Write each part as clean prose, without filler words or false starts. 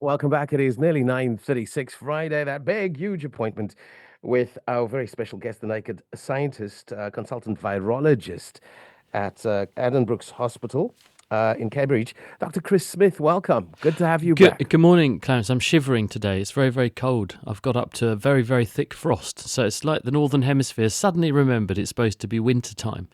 Welcome back. It is nearly 9:36 Friday, that big, huge appointment with our very special guest, the naked scientist, consultant virologist at Addenbrooke's Hospital in Cambridge, Dr. Chris Smith. Welcome. Good to have you back. Good morning, Clarence. I'm shivering today. It's very, very cold. I've got up to a very, very thick frost. So it's like the Northern Hemisphere suddenly remembered it's supposed to be winter time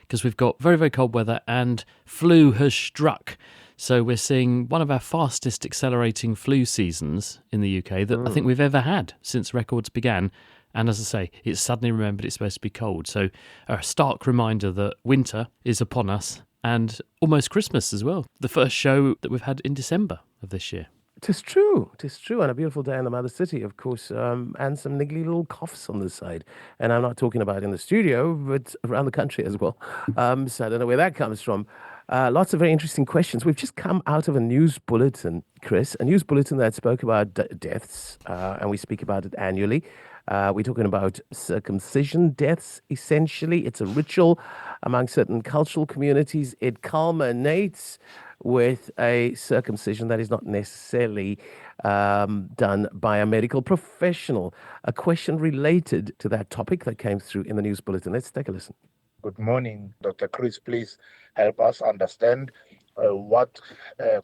because we've got very, very cold weather and flu has struck. So we're seeing one of our fastest accelerating flu seasons in the UK that I think we've ever had since records began. And as I say, it's suddenly remembered it's supposed to be cold. So a stark reminder that winter is upon us and almost Christmas as well. The first show that we've had in December of this year. Tis true. And a beautiful day in the mother city, of course, and some niggly little coughs on the side. And I'm not talking about in the studio, but around the country as well. So I don't know where that comes from. Lots of very interesting questions. We've just come out of a news bulletin, Chris, a news bulletin that spoke about deaths, and we speak about it annually. We're talking about circumcision deaths, essentially. It's a ritual among certain cultural communities. It culminates with a circumcision that is not necessarily done by a medical professional. A question related to that topic that came through in the news bulletin. Let's take a listen. Good morning, Dr. Chris. Please help us understand what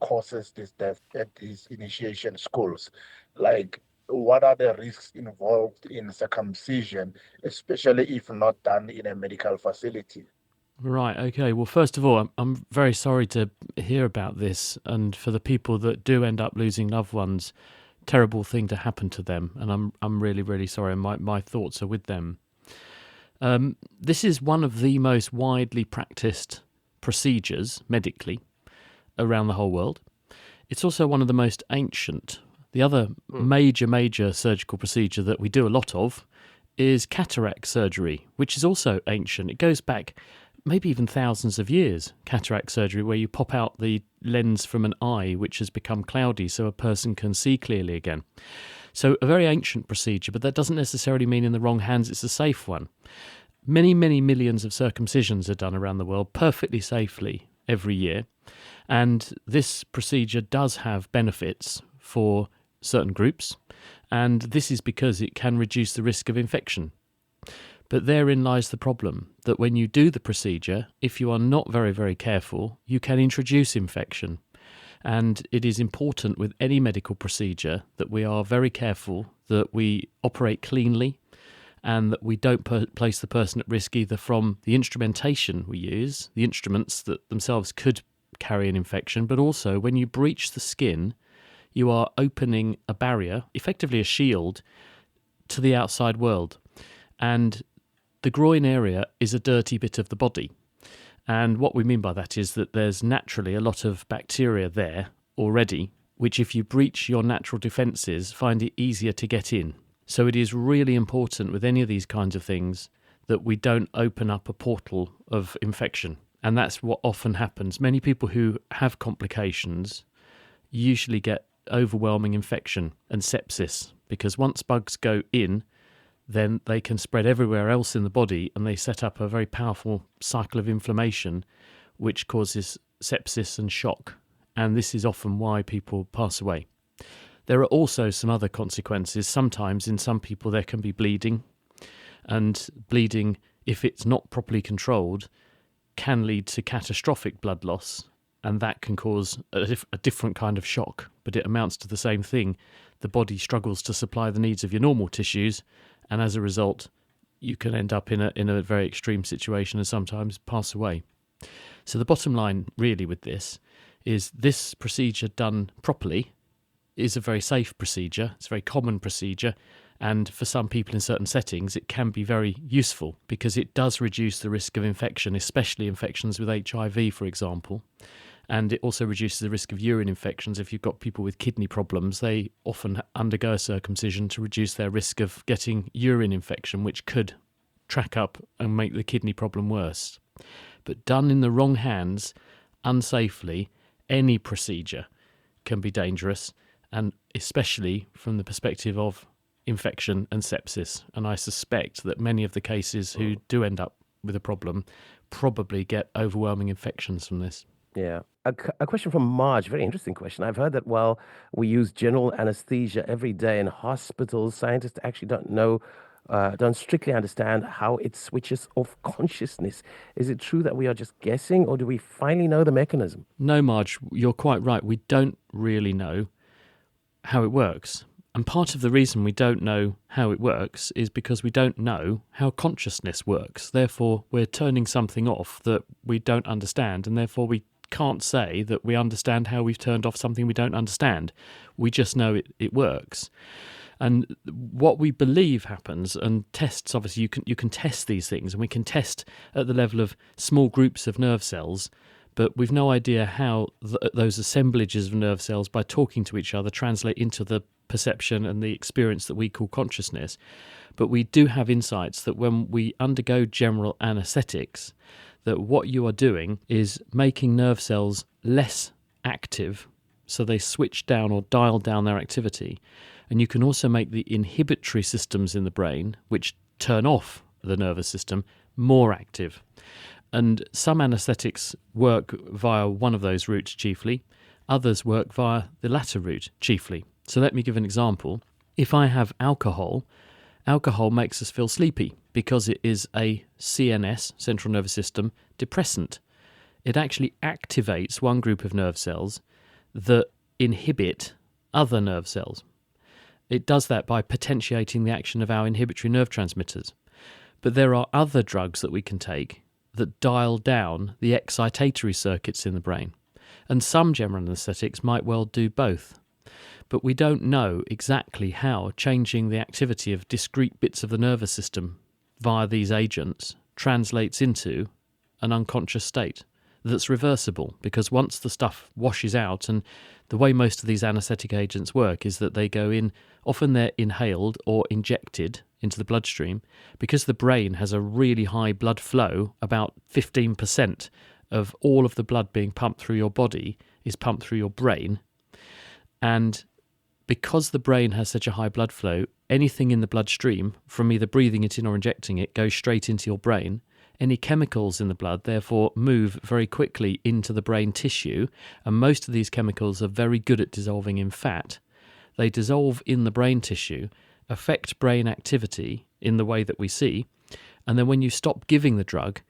causes this death at these initiation schools. Like, what are the risks involved in circumcision, especially if not done in a medical facility? Right, okay. Well, first of all, I'm very sorry to hear about this. And for the people that do end up losing loved ones, terrible thing to happen to them. And I'm really, really sorry. And my thoughts are with them. This is one of the most widely practiced procedures medically around the whole world. It's also one of the most ancient. The other major surgical procedure that we do a lot of is cataract surgery, which is also ancient. It goes back maybe even thousands of years, cataract surgery, where you pop out the lens from an eye which has become cloudy so a person can see clearly again. So a very ancient procedure, but that doesn't necessarily mean in the wrong hands it's a safe one. Many, many millions of circumcisions are done around the world perfectly safely every year. And this procedure does have benefits for certain groups. And this is because it can reduce the risk of infection. But therein lies the problem, that when you do the procedure, if you are not very, very careful, you can introduce infection. And it is important with any medical procedure that we are very careful, that we operate cleanly, and that we don't place the person at risk either from the instrumentation we use, the instruments that themselves could carry an infection, but also when you breach the skin, you are opening a barrier, effectively a shield, to the outside world. And the groin area is a dirty bit of the body. And what we mean by that is that there's naturally a lot of bacteria there already, which if you breach your natural defences, find it easier to get in. So it is really important with any of these kinds of things that we don't open up a portal of infection. And that's what often happens. Many people who have complications usually get overwhelming infection and sepsis, because once bugs go in, then they can spread everywhere else in the body and they set up a very powerful cycle of inflammation which causes sepsis and shock. And this is often why people pass away. There are also some other consequences. Sometimes in some people there can be bleeding, and bleeding, if it's not properly controlled, can lead to catastrophic blood loss, and that can cause a different kind of shock, but it amounts to the same thing. The body struggles to supply the needs of your normal tissues, and as a result, you can end up in a very extreme situation and sometimes pass away. So the bottom line really with this is this procedure done properly is a very safe procedure. It's a very common procedure. And for some people in certain settings, it can be very useful because it does reduce the risk of infection, especially infections with HIV, for example. And it also reduces the risk of urine infections. If you've got people with kidney problems, they often undergo a circumcision to reduce their risk of getting urine infection, which could track up and make the kidney problem worse. But done in the wrong hands, unsafely, any procedure can be dangerous, and especially from the perspective of infection and sepsis. And I suspect that many of the cases who do end up with a problem probably get overwhelming infections from this. Yeah. A question from Marge, very interesting question. I've heard that while we use general anesthesia every day in hospitals, scientists actually don't strictly understand how it switches off consciousness. Is it true that we are just guessing, or do we finally know the mechanism? No, Marge, you're quite right. We don't really know how it works. And part of the reason we don't know how it works is because we don't know how consciousness works. Therefore, we're turning something off that we don't understand, and therefore we can't say that we understand how we've turned off something we don't understand. We just know it works. And what we believe happens, and tests, obviously, you can test these things, and we can test at the level of small groups of nerve cells, but we've no idea how those assemblages of nerve cells, by talking to each other, translate into the perception and the experience that we call consciousness. But we do have insights that when we undergo general anaesthetics, that what you are doing is making nerve cells less active, so they switch down or dial down their activity. And you can also make the inhibitory systems in the brain, which turn off the nervous system, more active. And some anaesthetics work via one of those routes chiefly. Others work via the latter route chiefly. So let me give an example. If I have alcohol makes us feel sleepy because it is a CNS, central nervous system, depressant. It actually activates one group of nerve cells that inhibit other nerve cells. It does that by potentiating the action of our inhibitory nerve transmitters. But there are other drugs that we can take that dial down the excitatory circuits in the brain. And some general anaesthetics might well do both. But we don't know exactly how changing the activity of discrete bits of the nervous system via these agents translates into an unconscious state that's reversible, because once the stuff washes out, and the way most of these anaesthetic agents work is that they go in, often they're inhaled or injected into the bloodstream, because the brain has a really high blood flow. About 15% of all of the blood being pumped through your body is pumped through your brain. And because the brain has such a high blood flow, anything in the bloodstream, from either breathing it in or injecting it, goes straight into your brain. Any chemicals in the blood, therefore, move very quickly into the brain tissue, and most of these chemicals are very good at dissolving in fat. They dissolve in the brain tissue, affect brain activity in the way that we see, and then when you stop giving the drug,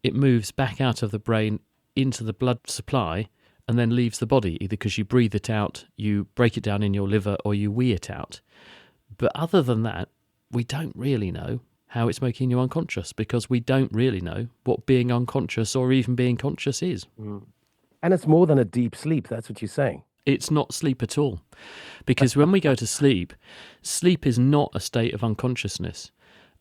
it moves back out of the brain into the blood supply and then leaves the body, either because you breathe it out, you break it down in your liver, or you wee it out. But other than that, we don't really know how it's making you unconscious, because we don't really know what being unconscious or even being conscious is. And it's more than a deep sleep, that's what you're saying. It's not sleep at all. Because when we go to sleep, sleep is not a state of unconsciousness.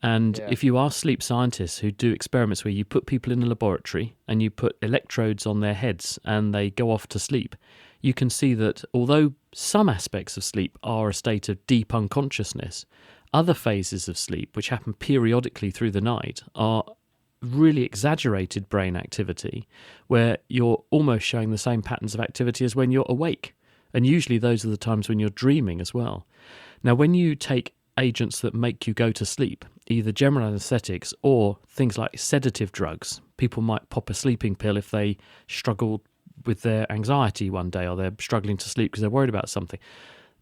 And if you ask sleep scientists who do experiments where you put people in a laboratory and you put electrodes on their heads and they go off to sleep, you can see that although some aspects of sleep are a state of deep unconsciousness, other phases of sleep, which happen periodically through the night, are really exaggerated brain activity, where you're almost showing the same patterns of activity as when you're awake. And usually those are the times when you're dreaming as well. Now, when you take agents that make you go to sleep, either general anaesthetics or things like sedative drugs, people might pop a sleeping pill if they struggle with their anxiety one day, or they're struggling to sleep because they're worried about something.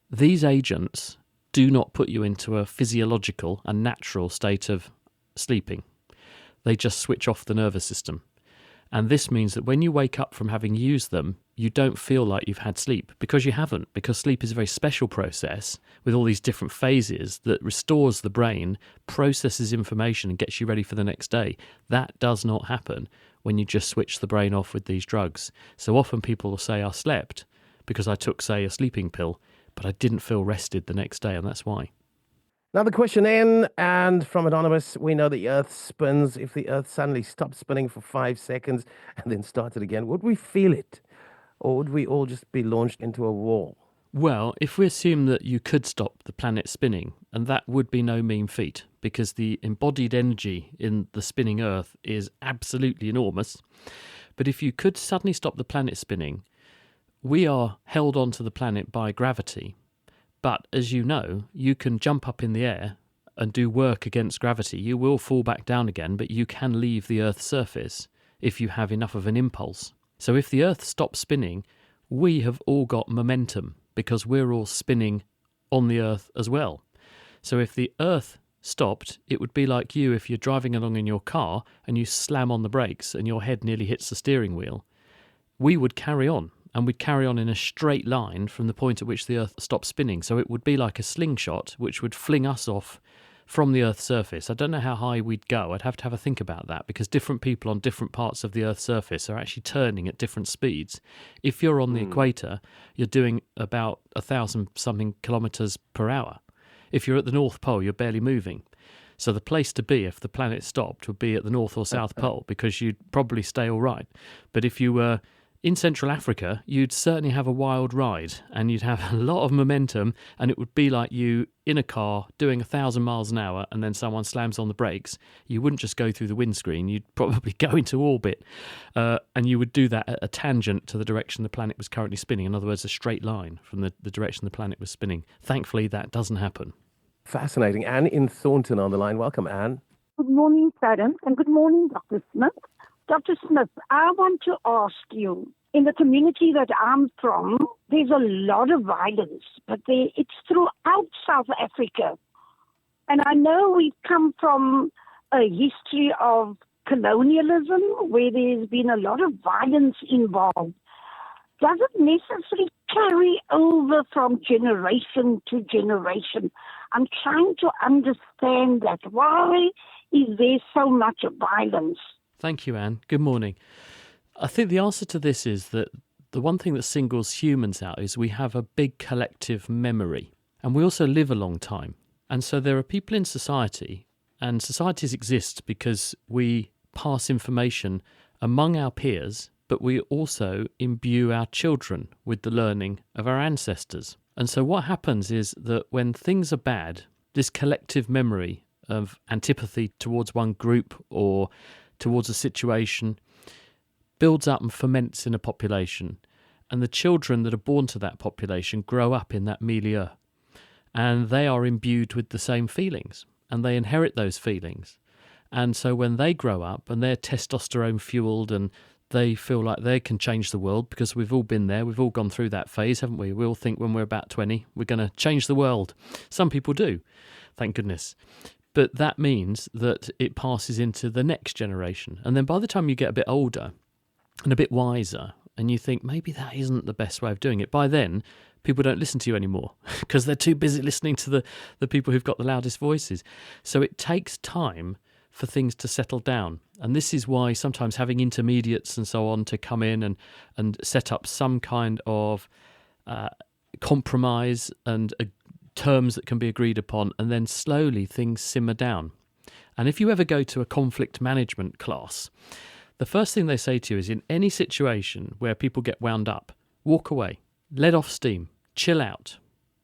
These agents do not put you into a physiological and natural state of sleeping. They just switch off the nervous system. And this means that when you wake up from having used them, you don't feel like you've had sleep, because you haven't, because sleep is a very special process with all these different phases that restores the brain, processes information and gets you ready for the next day. That does not happen when you just switch the brain off with these drugs. So often people will say, I slept because I took, say, a sleeping pill, but I didn't feel rested the next day, and that's why. Another question in, and from Anonymous, we know the Earth spins. If the Earth suddenly stopped spinning for 5 seconds and then started again, would we feel it? Or would we all just be launched into a wall? Well, if we assume that you could stop the planet spinning, and that would be no mean feat, because the embodied energy in the spinning Earth is absolutely enormous. But if you could suddenly stop the planet spinning, we are held onto the planet by gravity. But as you know, you can jump up in the air and do work against gravity. You will fall back down again, but you can leave the Earth's surface if you have enough of an impulse. So if the Earth stops spinning, we have all got momentum because we're all spinning on the Earth as well. So if the Earth stopped, it would be like you if you're driving along in your car and you slam on the brakes and your head nearly hits the steering wheel. We would carry on, and we'd carry on in a straight line from the point at which the Earth stops spinning. So it would be like a slingshot, which would fling us off from the Earth's surface. I don't know how high we'd go. I'd have to have a think about that, because different people on different parts of the Earth's surface are actually turning at different speeds. If you're on the equator, you're doing about 1,000-something kilometres per hour. If you're at the North Pole, you're barely moving. So the place to be if the planet stopped would be at the North or South Pole, because you'd probably stay all right. But if you were in Central Africa, you'd certainly have a wild ride, and you'd have a lot of momentum, and it would be like you in a car doing 1,000 miles an hour, and then someone slams on the brakes. You wouldn't just go through the windscreen, you'd probably go into orbit, and you would do that at a tangent to the direction the planet was currently spinning. In other words, a straight line from the direction the planet was spinning. Thankfully, that doesn't happen. Fascinating. Anne in Thornton on the line. Welcome, Anne. Good morning, Adam, and good morning, Dr. Smith. Dr. Smith, I want to ask you, in the community that I'm from, there's a lot of violence, but it's throughout South Africa. And I know we've come from a history of colonialism where there's been a lot of violence involved. Does it necessarily carry over from generation to generation? I'm trying to understand that. Why is there so much violence? Thank you, Anne. Good morning. I think the answer to this is that the one thing that singles humans out is we have a big collective memory, and we also live a long time. And so there are people in society, and societies exist because we pass information among our peers, but we also imbue our children with the learning of our ancestors. And so what happens is that when things are bad, this collective memory of antipathy towards one group or towards a situation builds up and ferments in a population. And the children that are born to that population grow up in that milieu. And they are imbued with the same feelings, and they inherit those feelings. And so when they grow up and they're testosterone fueled and they feel like they can change the world, because we've all been there, we've all gone through that phase, haven't we? We all think when we're about 20, we're going to change the world. Some people do, thank goodness. But that means that it passes into the next generation. And then by the time you get a bit older and a bit wiser, and you think maybe that isn't the best way of doing it, by then people don't listen to you anymore because they're too busy listening to the people who've got the loudest voices. So it takes time for things to settle down. And this is why sometimes having intermediates and so on to come in and set up some kind of compromise and terms that can be agreed upon, and then slowly things simmer down. And if you ever go to a conflict management class, the first thing they say to you is, in any situation where people get wound up, walk away, let off steam, chill out,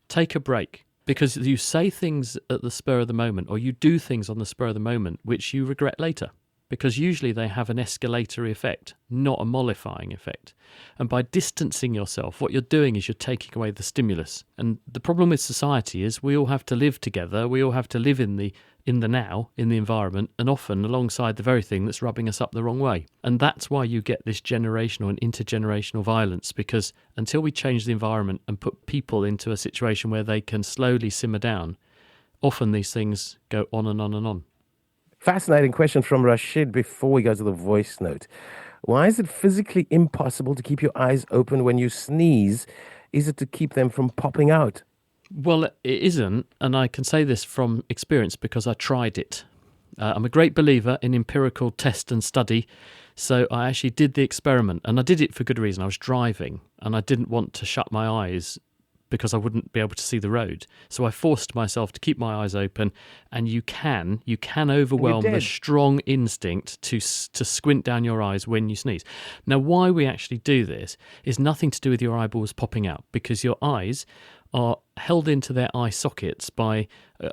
take a break. Because you say things at the spur of the moment, or you do things on the spur of the moment which you regret later. Because usually they have an escalatory effect, not a mollifying effect. And by distancing yourself, what you're doing is you're taking away the stimulus. And the problem with society is we all have to live together, we all have to live in the now, in the environment, and often alongside the very thing that's rubbing us up the wrong way. And that's why you get this generational and intergenerational violence, because until we change the environment and put people into a situation where they can slowly simmer down, often these things go on and on and on. Fascinating question from Rashid before we go to the voice note. Why is it physically impossible to keep your eyes open when you sneeze? Is it to keep them from popping out? Well, it isn't, and I can say this from experience because I tried it. I'm a great believer in empirical test and study, so I actually did the experiment, and I did it for good reason. I was driving, and I didn't want to shut my eyes because I wouldn't be able to see the road. So I forced myself to keep my eyes open, and you can overwhelm the strong instinct to squint down your eyes when you sneeze. Now, why we actually do this is nothing to do with your eyeballs popping out, because your eyes are held into their eye sockets by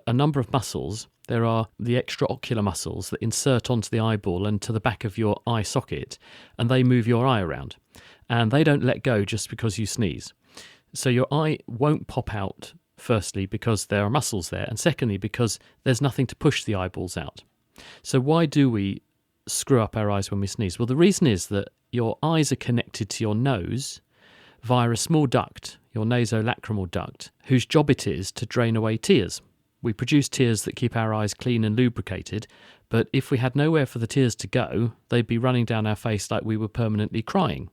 a number of muscles. There are the extraocular muscles that insert onto the eyeball and to the back of your eye socket, and they move your eye around. And they don't let go just because you sneeze. So your eye won't pop out, firstly, because there are muscles there, and secondly, because there's nothing to push the eyeballs out. So why do we screw up our eyes when we sneeze? Well, the reason is that your eyes are connected to your nose via a small duct, your nasolacrimal duct, whose job it is to drain away tears. We produce tears that keep our eyes clean and lubricated, but if we had nowhere for the tears to go, they'd be running down our face like we were permanently crying.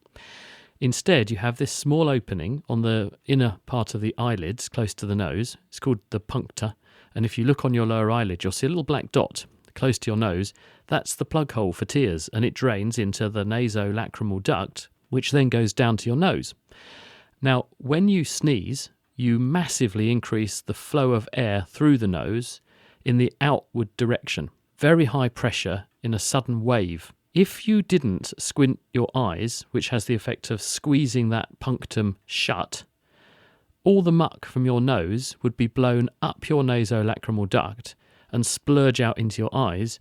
Instead, you have this small opening on the inner part of the eyelids, close to the nose. It's called the puncta, and if you look on your lower eyelid, you'll see a little black dot close to your nose. That's the plug hole for tears, and it drains into the nasolacrimal duct, which then goes down to your nose. Now, when you sneeze, you massively increase the flow of air through the nose in the outward direction. Very high pressure in a sudden wave. If you didn't squint your eyes, which has the effect of squeezing that punctum shut, all the muck from your nose would be blown up your nasolacrimal duct and splurge out into your eyes,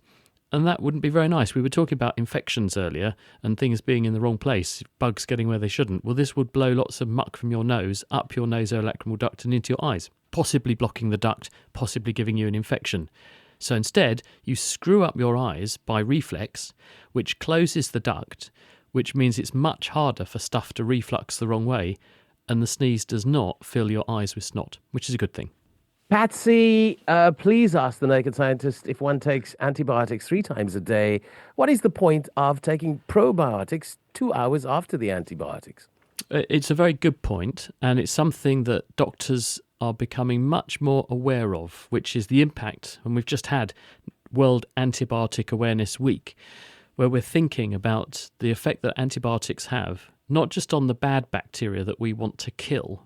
and that wouldn't be very nice. We were talking about infections earlier and things being in the wrong place, bugs getting where they shouldn't. Well, this would blow lots of muck from your nose up your nasolacrimal duct and into your eyes, possibly blocking the duct, possibly giving you an infection. So instead, you screw up your eyes by reflex, which closes the duct, which means it's much harder for stuff to reflux the wrong way, and the sneeze does not fill your eyes with snot, which is a good thing. Patsy, please ask the Naked Scientist, if one takes antibiotics 3 times a day, what is the point of taking probiotics 2 hours after the antibiotics? It's a very good point, and it's something that doctors are becoming much more aware of, which is the impact. And we've just had World Antibiotic Awareness Week, where we're thinking about the effect that antibiotics have, not just on the bad bacteria that we want to kill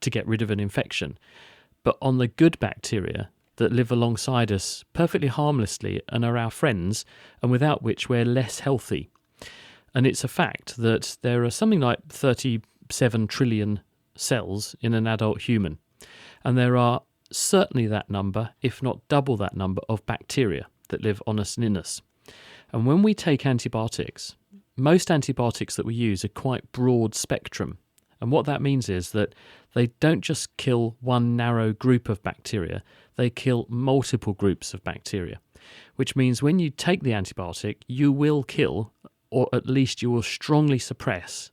to get rid of an infection, but on the good bacteria that live alongside us perfectly harmlessly and are our friends, and without which we're less healthy. And it's a fact that there are something like 37 trillion cells in an adult human. And there are certainly that number, if not double that number, of bacteria that live on us and in us. And when we take antibiotics, most antibiotics that we use are quite broad spectrum. And what that means is that they don't just kill one narrow group of bacteria, they kill multiple groups of bacteria. Which means when you take the antibiotic, you will kill, or at least you will strongly suppress,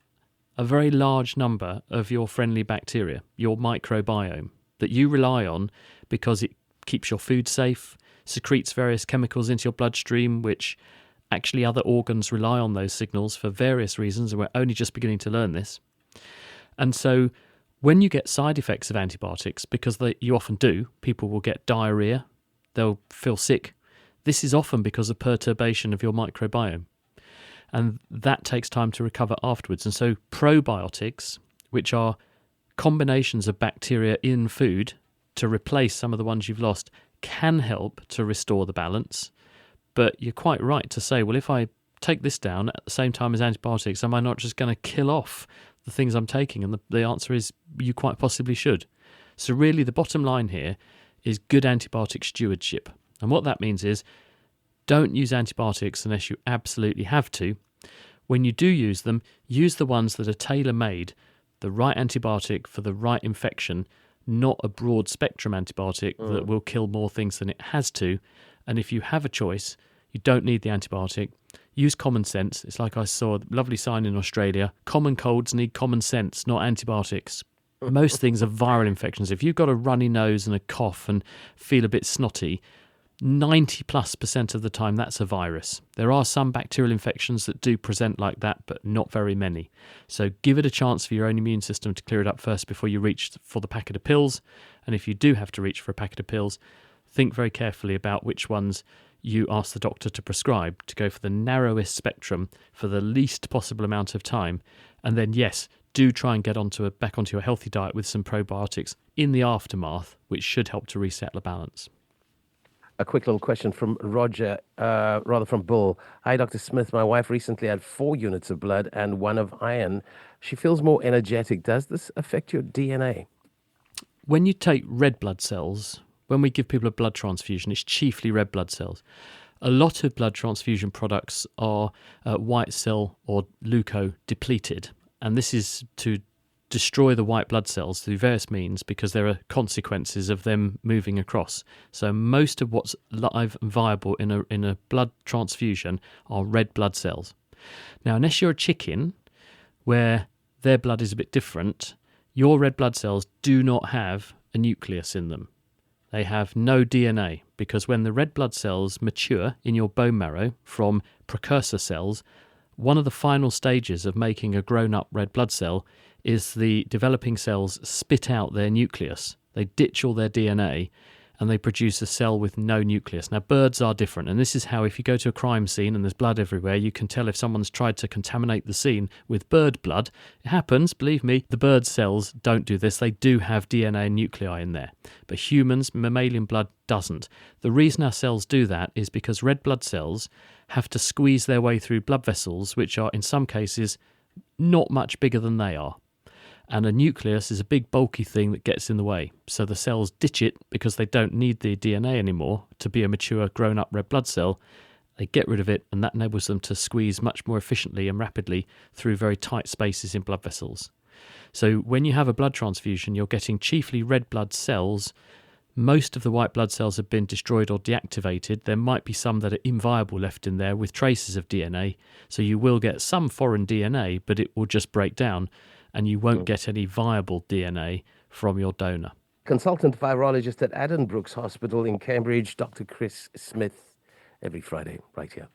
a very large number of your friendly bacteria, your microbiome, that you rely on because it keeps your food safe, secretes various chemicals into your bloodstream, which actually other organs rely on those signals for various reasons, and we're only just beginning to learn this. And so when you get side effects of antibiotics, because you often do, people will get diarrhea, they'll feel sick. This is often because of perturbation of your microbiome. And that takes time to recover afterwards. And so probiotics, which are combinations of bacteria in food to replace some of the ones you've lost, can help to restore the balance. But you're quite right to say, well, if I take this down at the same time as antibiotics, am I not just going to kill off the things I'm taking? And the answer is you quite possibly should. So really the bottom line here is good antibiotic stewardship. And what that means is don't use antibiotics unless you absolutely have to. When you do use them, use the ones that are tailor-made, the right antibiotic for the right infection, not a broad spectrum antibiotic that will kill more things than it has to. And if you have a choice, you don't need the antibiotic. Use common sense. It's like I saw a lovely sign in Australia. Common colds need common sense, not antibiotics. Most things are viral infections. If you've got a runny nose and a cough and feel a bit snotty, 90+% of the time that's a virus. There are some bacterial infections that do present like that, but not very many. So give it a chance for your own immune system to clear it up first before you reach for the packet of pills. And if you do have to reach for a packet of pills, think very carefully about which ones you ask the doctor to prescribe, to go for the narrowest spectrum for the least possible amount of time. And then, yes, do try and get back onto a healthy diet with some probiotics in the aftermath, which should help to reset the balance. A quick little question from Roger, rather from Bull. Hi, Dr. Smith. My wife recently had 4 units of blood and 1 of iron. She feels more energetic. Does this affect your DNA? When you take red blood cells, when we give people a blood transfusion, it's chiefly red blood cells. A lot of blood transfusion products are white cell or leukodepleted, and this is to destroy the white blood cells through various means because there are consequences of them moving across. So most of what's live and viable in a blood transfusion are red blood cells. Now, unless you're a chicken, where their blood is a bit different, your red blood cells do not have a nucleus in them. They have no DNA, because when the red blood cells mature in your bone marrow from precursor cells, one of the final stages of making a grown-up red blood cell is the developing cells spit out their nucleus. They ditch all their DNA and they produce a cell with no nucleus. Now, birds are different, and this is how, if you go to a crime scene and there's blood everywhere, you can tell if someone's tried to contaminate the scene with bird blood. It happens, believe me. The bird cells don't do this. They do have DNA and nuclei in there. But humans, mammalian blood doesn't. The reason our cells do that is because red blood cells have to squeeze their way through blood vessels, which are, in some cases, not much bigger than they are. And a nucleus is a big bulky thing that gets in the way. So the cells ditch it because they don't need the DNA anymore to be a mature grown-up red blood cell. They get rid of it, and that enables them to squeeze much more efficiently and rapidly through very tight spaces in blood vessels. So when you have a blood transfusion, you're getting chiefly red blood cells. Most of the white blood cells have been destroyed or deactivated. There might be some that are inviable left in there with traces of DNA. So you will get some foreign DNA, but it will just break down, and you won't get any viable DNA from your donor. Consultant virologist at Addenbrooke's Hospital in Cambridge, Dr. Chris Smith, every Friday, right here.